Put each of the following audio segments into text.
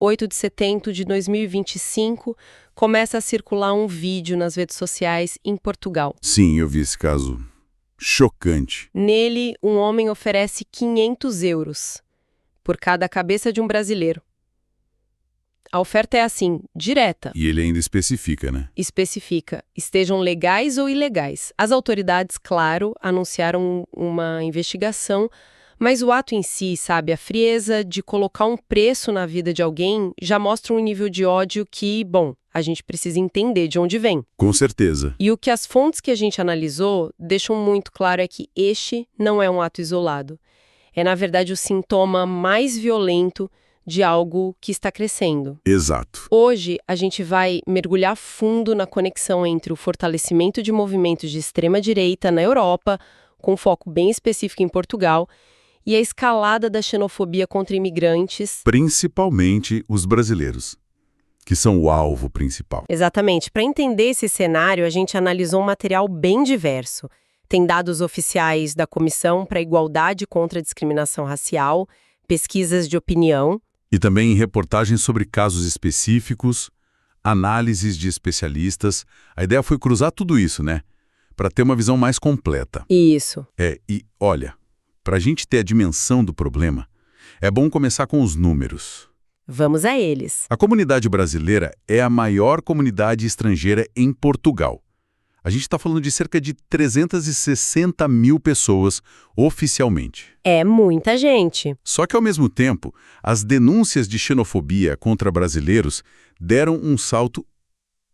8 de setembro de 2025, começa a circular um vídeo nas redes sociais em Portugal. Sim, eu vi esse caso. Chocante. Nele, um homem oferece 500 euros por cada cabeça de um brasileiro. A oferta é assim, direta. E ele ainda especifica, né? Especifica, estejam legais ou ilegais. As autoridades, claro, anunciaram uma investigação, mas o ato em si, sabe, a frieza de colocar um preço na vida de alguém já mostra um nível de ódio que, bom, a gente precisa entender de onde vem. Com certeza. E o que as fontes que a gente analisou deixam muito claro é que este não é um ato isolado. É, na verdade, o sintoma mais violento de algo que está crescendo. Exato. Hoje, a gente vai mergulhar fundo na conexão entre o fortalecimento de movimentos de extrema-direita na Europa, com foco bem específico em Portugal, e a escalada da xenofobia contra imigrantes. Principalmente os brasileiros, que são o alvo principal. Exatamente. Para entender esse cenário, a gente analisou um material bem diverso. Tem dados oficiais da Comissão para a Igualdade contra a Discriminação Racial, pesquisas de opinião. E também reportagens sobre casos específicos, análises de especialistas. A ideia foi cruzar tudo isso, né? Para ter uma visão mais completa. Isso. E olha, para a gente ter a dimensão do problema, é bom começar com os números. Vamos a eles. A comunidade brasileira é a maior comunidade estrangeira em Portugal. A gente está falando de cerca de 360 mil pessoas oficialmente. É muita gente. Só que, ao mesmo tempo, as denúncias de xenofobia contra brasileiros deram um salto,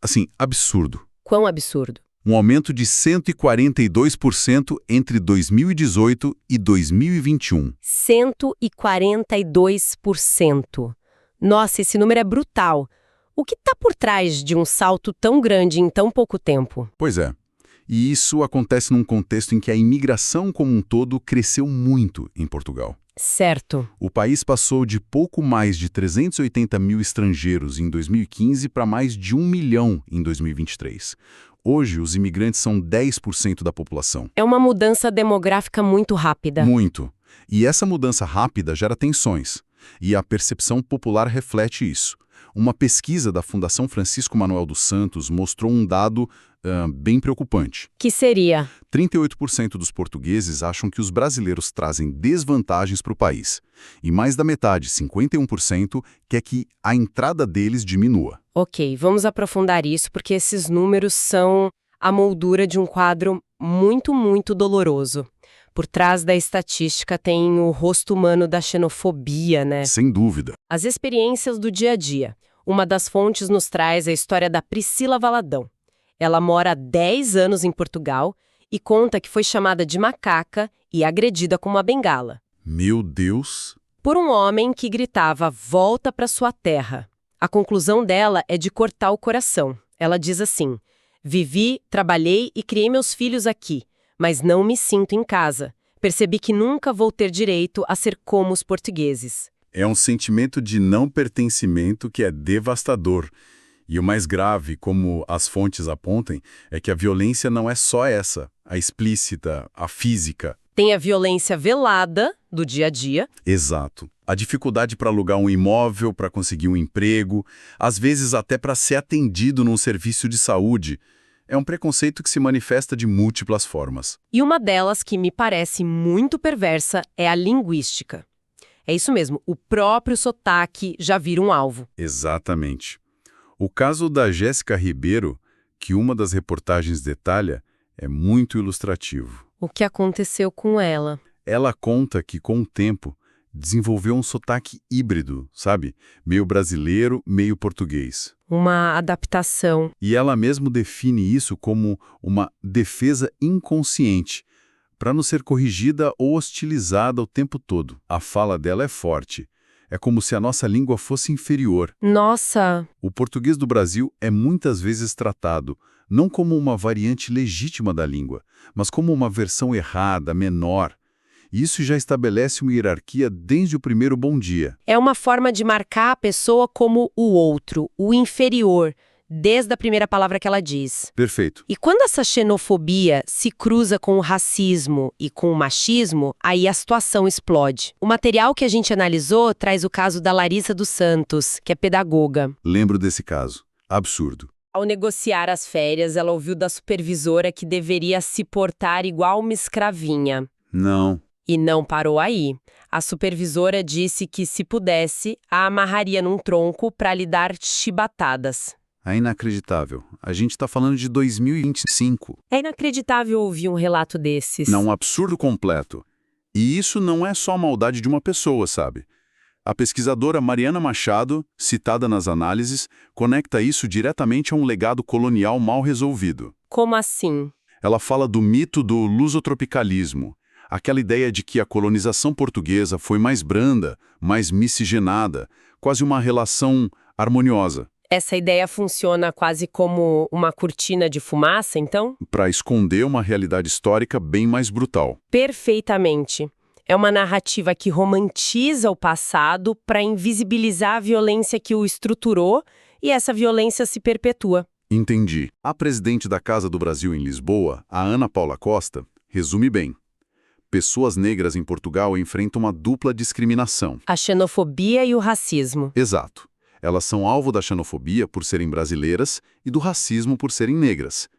assim, absurdo. Quão absurdo? Um aumento de 142% entre 2018 e 2021. 142%. Nossa, esse número é brutal. O que está por trás de um salto tão grande em tão pouco tempo? Pois é. E isso acontece num contexto em que a imigração como um todo cresceu muito em Portugal. Certo. O país passou de pouco mais de 380 mil estrangeiros em 2015 para mais de 1 milhão em 2023. Hoje, os imigrantes são 10% da população. É uma mudança demográfica muito rápida. Muito. E essa mudança rápida gera tensões. E a percepção popular reflete isso. Uma pesquisa da Fundação Francisco Manuel dos Santos mostrou um dado bem preocupante. Que seria? 38% dos portugueses acham que os brasileiros trazem desvantagens para o país. E mais da metade, 51%, quer que a entrada deles diminua. Ok, vamos aprofundar isso, porque esses números são a moldura de um quadro muito, muito doloroso. Por trás da estatística tem o rosto humano da xenofobia, né? Sem dúvida. As experiências do dia a dia. Uma das fontes nos traz a história da Priscila Valadão. Ela mora há 10 anos em Portugal e conta que foi chamada de macaca e agredida com uma bengala. Meu Deus! Por um homem que gritava, volta para sua terra. A conclusão dela é de cortar o coração. Ela diz assim, vivi, trabalhei e criei meus filhos aqui, mas não me sinto em casa. Percebi que nunca vou ter direito a ser como os portugueses. É um sentimento de não pertencimento que é devastador. E o mais grave, como as fontes apontam, é que a violência não é só essa, a explícita, a física. Tem a violência velada do dia a dia. Exato. A dificuldade para alugar um imóvel, para conseguir um emprego, às vezes até para ser atendido num serviço de saúde. É um preconceito que se manifesta de múltiplas formas. E uma delas que me parece muito perversa é a linguística. É isso mesmo, o próprio sotaque já vira um alvo. Exatamente. O caso da Jéssica Ribeiro, que uma das reportagens detalha, é muito ilustrativo. O que aconteceu com ela? Ela conta que, com o tempo, desenvolveu um sotaque híbrido, sabe? Meio brasileiro, meio português. Uma adaptação. E ela mesmo define isso como uma defesa inconsciente, para não ser corrigida ou hostilizada o tempo todo. A fala dela é forte. É como se a nossa língua fosse inferior. Nossa! O português do Brasil é muitas vezes tratado não como uma variante legítima da língua, mas como uma versão errada, menor. E isso já estabelece uma hierarquia desde o primeiro bom dia. É uma forma de marcar a pessoa como o outro, o inferior, desde a primeira palavra que ela diz. Perfeito. E quando essa xenofobia se cruza com o racismo e com o machismo, aí a situação explode. O material que a gente analisou traz o caso da Larissa dos Santos, que é pedagoga. Lembro desse caso. Absurdo. Ao negociar as férias, ela ouviu da supervisora que deveria se portar igual uma escravinha. Não. E não parou aí. A supervisora disse que, se pudesse, a amarraria num tronco para lhe dar chibatadas. É inacreditável. A gente está falando de 2025. É inacreditável ouvir um relato desses. Não, um absurdo completo. E isso não é só a maldade de uma pessoa, sabe? A pesquisadora Mariana Machado, citada nas análises, conecta isso diretamente a um legado colonial mal resolvido. Como assim? Ela fala do mito do lusotropicalismo, aquela ideia de que a colonização portuguesa foi mais branda, mais miscigenada, quase uma relação harmoniosa. Essa ideia funciona quase como uma cortina de fumaça, então? Para esconder uma realidade histórica bem mais brutal. Perfeitamente. É uma narrativa que romantiza o passado para invisibilizar a violência que o estruturou e essa violência se perpetua. Entendi. A presidente da Casa do Brasil em Lisboa, a Ana Paula Costa, resume bem. Pessoas negras em Portugal enfrentam uma dupla discriminação. A xenofobia e o racismo. Exato. Elas são alvo da xenofobia por serem brasileiras e do racismo por serem negras.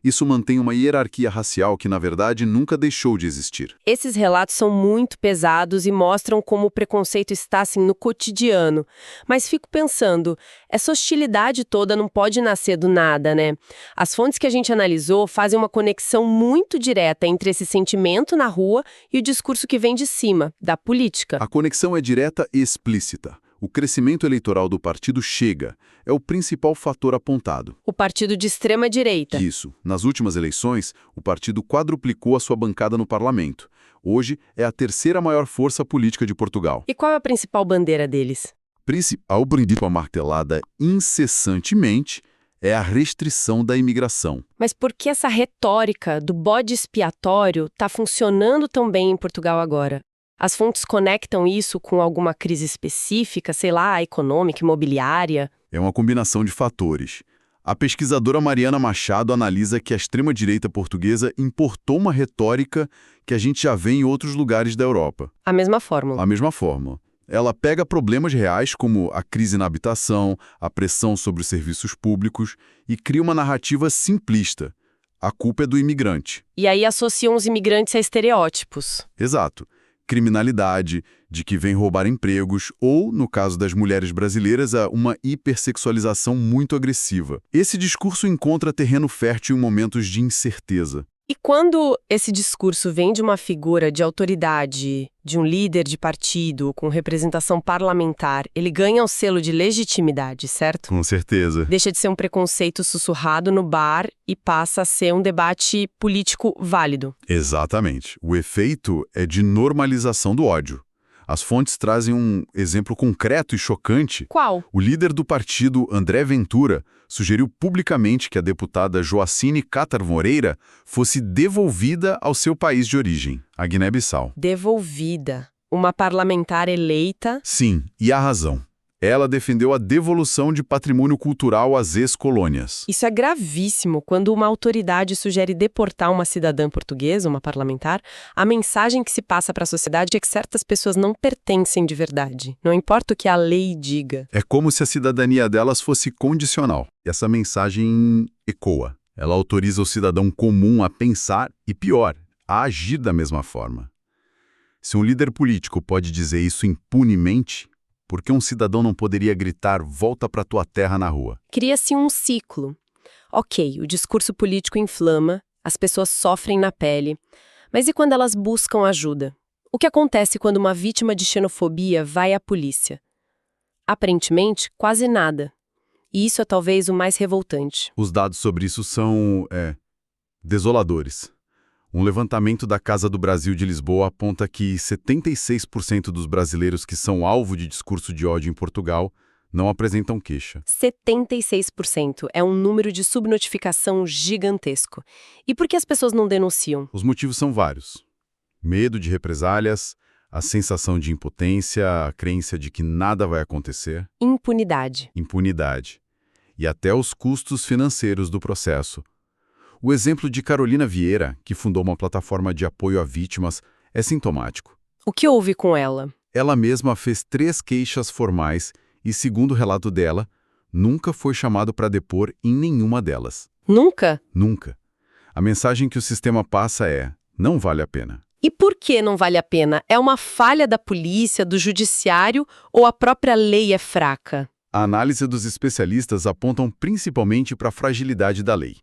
Isso mantém uma hierarquia racial que, na verdade, nunca deixou de existir. Esses relatos são muito pesados e mostram como o preconceito está, assim, no cotidiano. Mas fico pensando, essa hostilidade toda não pode nascer do nada, né? As fontes que a gente analisou fazem uma conexão muito direta entre esse sentimento na rua e o discurso que vem de cima, da política. A conexão é direta e explícita. O crescimento eleitoral do partido Chega é o principal fator apontado. O partido de extrema-direita. Isso. Nas últimas eleições, o partido quadruplicou a sua bancada no parlamento. Hoje é a terceira maior força política de Portugal. E qual é a principal bandeira deles? Principal principal martelada incessantemente é a restrição da imigração. Mas por que essa retórica do bode expiatório está funcionando tão bem em Portugal agora? As fontes conectam isso com alguma crise específica, sei lá, econômica, imobiliária? É uma combinação de fatores. A pesquisadora Mariana Machado analisa que a extrema-direita portuguesa importou uma retórica que a gente já vê em outros lugares da Europa. A mesma fórmula. A mesma forma. Ela pega problemas reais como a crise na habitação, a pressão sobre os serviços públicos e cria uma narrativa simplista. A culpa é do imigrante. E aí associam os imigrantes a estereótipos. Exato. Criminalidade, de que vem roubar empregos, ou, no caso das mulheres brasileiras, a uma hipersexualização muito agressiva. Esse discurso encontra terreno fértil em momentos de incerteza. E quando esse discurso vem de uma figura de autoridade, de um líder de partido com representação parlamentar, ele ganha o selo de legitimidade, certo? Com certeza. Deixa de ser um preconceito sussurrado no bar e passa a ser um debate político válido. Exatamente. O efeito é de normalização do ódio. As fontes trazem um exemplo concreto e chocante. Qual? O líder do partido, André Ventura, sugeriu publicamente que a deputada Joacine Cátar Moreira fosse devolvida ao seu país de origem, a Guiné-Bissau. Devolvida. Uma parlamentar eleita. Sim, e há razão. Ela defendeu a devolução de patrimônio cultural às ex-colônias. Isso é gravíssimo. Quando uma autoridade sugere deportar uma cidadã portuguesa, uma parlamentar, a mensagem que se passa para a sociedade é que certas pessoas não pertencem de verdade. Não importa o que a lei diga. É como se a cidadania delas fosse condicional. Essa mensagem ecoa. Ela autoriza o cidadão comum a pensar e, pior, a agir da mesma forma. Se um líder político pode dizer isso impunemente, por que um cidadão não poderia gritar "volta para tua terra" na rua? Cria-se um ciclo. Ok, o discurso político inflama, as pessoas sofrem na pele, mas e quando elas buscam ajuda? O que acontece quando uma vítima de xenofobia vai à polícia? Aparentemente, quase nada. E isso é talvez o mais revoltante. Os dados sobre isso são, desoladores. Um levantamento da Casa do Brasil de Lisboa aponta que 76% dos brasileiros que são alvo de discurso de ódio em Portugal não apresentam queixa. 76% é um número de subnotificação gigantesco. E por que as pessoas não denunciam? Os motivos são vários. Medo de represálias, a sensação de impotência, a crença de que nada vai acontecer. Impunidade. Impunidade. e até os custos financeiros do processo. O exemplo de Carolina Vieira, que fundou uma plataforma de apoio a vítimas, é sintomático. O que houve com ela? Ela mesma fez 3 queixas formais e, segundo o relato dela, nunca foi chamado para depor em nenhuma delas. Nunca? Nunca. A mensagem que o sistema passa é: não vale a pena. E por que não vale a pena? É uma falha da polícia, do judiciário ou a própria lei é fraca? A análise dos especialistas apontam principalmente para a fragilidade da lei.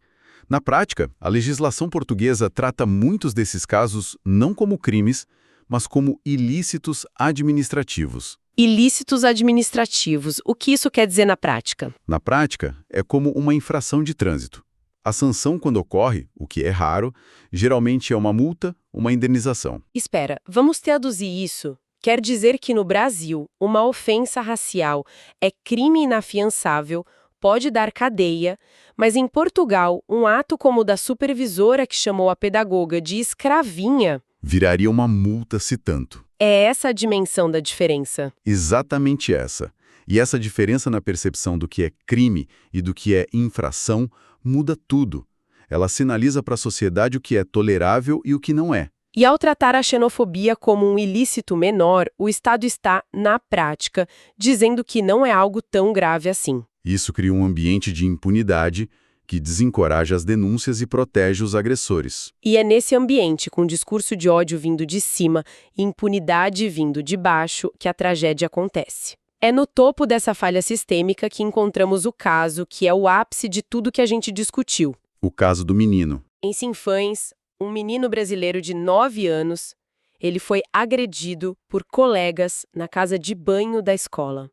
Na prática, a legislação portuguesa trata muitos desses casos não como crimes, mas como ilícitos administrativos. Ilícitos administrativos. O que isso quer dizer na prática? Na prática, é como uma infração de trânsito. A sanção, quando ocorre, o que é raro, geralmente é uma multa, uma indenização. Espera, vamos traduzir isso. Quer dizer que no Brasil, uma ofensa racial é crime inafiançável, pode dar cadeia, mas em Portugal, um ato como o da supervisora que chamou a pedagoga de escravinha Viraria uma multa se tanto. é essa a dimensão da diferença. Exatamente essa. E essa diferença na percepção do que é crime e do que é infração muda tudo. Ela sinaliza para a sociedade o que é tolerável e o que não é. E ao tratar a xenofobia como um ilícito menor, o Estado está, na prática, dizendo que não é algo tão grave assim. Isso cria um ambiente de impunidade que desencoraja as denúncias e protege os agressores. E é nesse ambiente, com discurso de ódio vindo de cima e impunidade vindo de baixo, que a tragédia acontece. É no topo dessa falha sistêmica que encontramos o caso que é o ápice de tudo que a gente discutiu. O caso do menino. Em Sinfãs, um menino brasileiro de 9 anos, ele foi agredido por colegas na casa de banho da escola.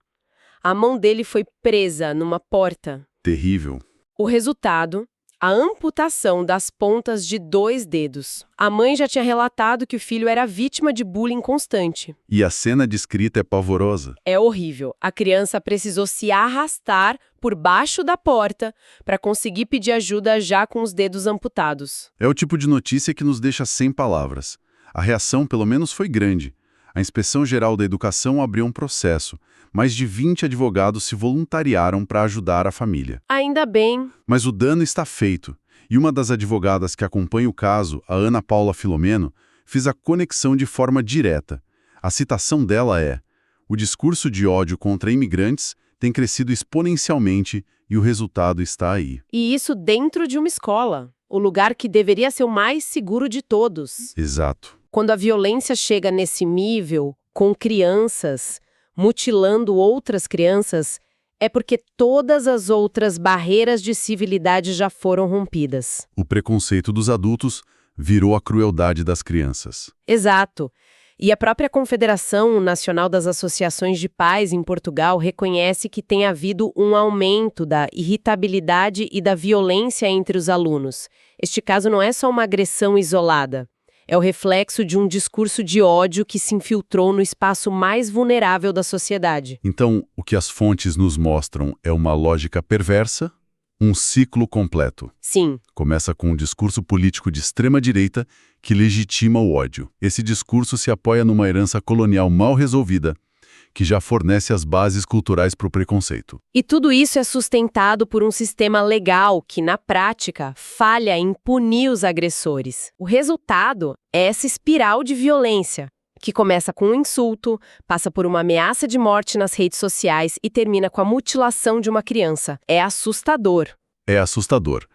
A mão dele foi presa numa porta. Terrível. O resultado, a amputação das pontas de 2 dedos. A mãe já tinha relatado que o filho era vítima de bullying constante. E a cena descrita é pavorosa. É horrível. A criança precisou se arrastar por baixo da porta para conseguir pedir ajuda já com os dedos amputados. É o tipo de notícia que nos deixa sem palavras. A reação, pelo menos, foi grande. A Inspeção Geral da Educação abriu um processo. Mais de 20 advogados se voluntariaram para ajudar a família. Ainda bem. Mas o dano está feito. E uma das advogadas que acompanha o caso, a Ana Paula Filomeno, fez a conexão de forma direta. A citação dela é: o discurso de ódio contra imigrantes tem crescido exponencialmente e o resultado está aí. E isso dentro de uma escola, o lugar que deveria ser o mais seguro de todos. Exato. Quando a violência chega nesse nível, com crianças, mutilando outras crianças, é porque todas as outras barreiras de civilidade já foram rompidas. O preconceito dos adultos virou a crueldade das crianças. Exato. E a própria Confederação Nacional das Associações de Pais em Portugal reconhece que tem havido um aumento da irritabilidade e da violência entre os alunos. Este caso não é só uma agressão isolada. É o reflexo de um discurso de ódio que se infiltrou no espaço mais vulnerável da sociedade. Então, o que as fontes nos mostram é uma lógica perversa, um ciclo completo. Sim. Começa com um discurso político de extrema-direita que legitima o ódio. Esse discurso se apoia numa herança colonial mal resolvida, que já fornece as bases culturais para o preconceito. E tudo isso é sustentado por um sistema legal que, na prática, falha em punir os agressores. O resultado é essa espiral de violência, que começa com um insulto, passa por uma ameaça de morte nas redes sociais e termina com a mutilação de uma criança. É assustador. É assustador.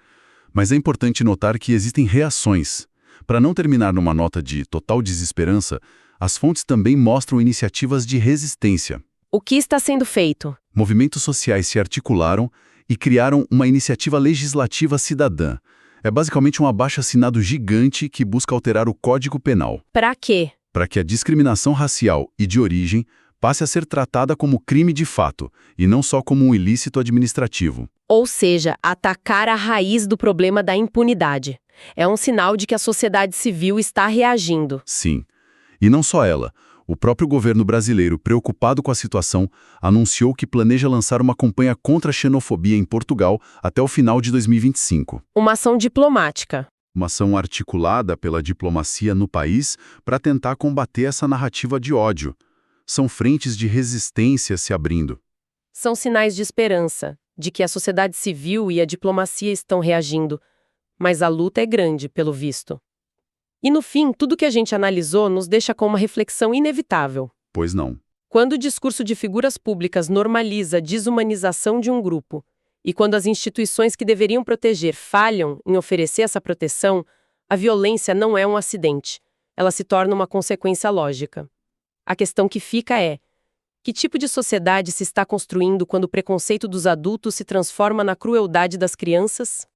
Mas é importante notar que existem reações. Para não terminar numa nota de total desesperança, as fontes também mostram iniciativas de resistência. O que está sendo feito? Movimentos sociais se articularam e criaram uma iniciativa legislativa cidadã. É basicamente um abaixo-assinado gigante que busca alterar o Código Penal. Para quê? Para que a discriminação racial e de origem passe a ser tratada como crime de fato, e não só como um ilícito administrativo. Ou seja, atacar a raiz do problema da impunidade. É um sinal de que a sociedade civil está reagindo. Sim. E não só ela. O próprio governo brasileiro, preocupado com a situação, anunciou que planeja lançar uma campanha contra a xenofobia em Portugal até o final de 2025. Uma ação diplomática. Uma ação articulada pela diplomacia no país para tentar combater essa narrativa de ódio. São frentes de resistência se abrindo. São sinais de esperança. de que a sociedade civil e a diplomacia estão reagindo, mas a luta é grande, pelo visto. E no fim, tudo que a gente analisou nos deixa com uma reflexão inevitável. Pois não. Quando o discurso de figuras públicas normaliza a desumanização de um grupo, e quando as instituições que deveriam proteger falham em oferecer essa proteção, a violência não é um acidente, ela se torna uma consequência lógica. A questão que fica é: que tipo de sociedade se está construindo quando o preconceito dos adultos se transforma na crueldade das crianças?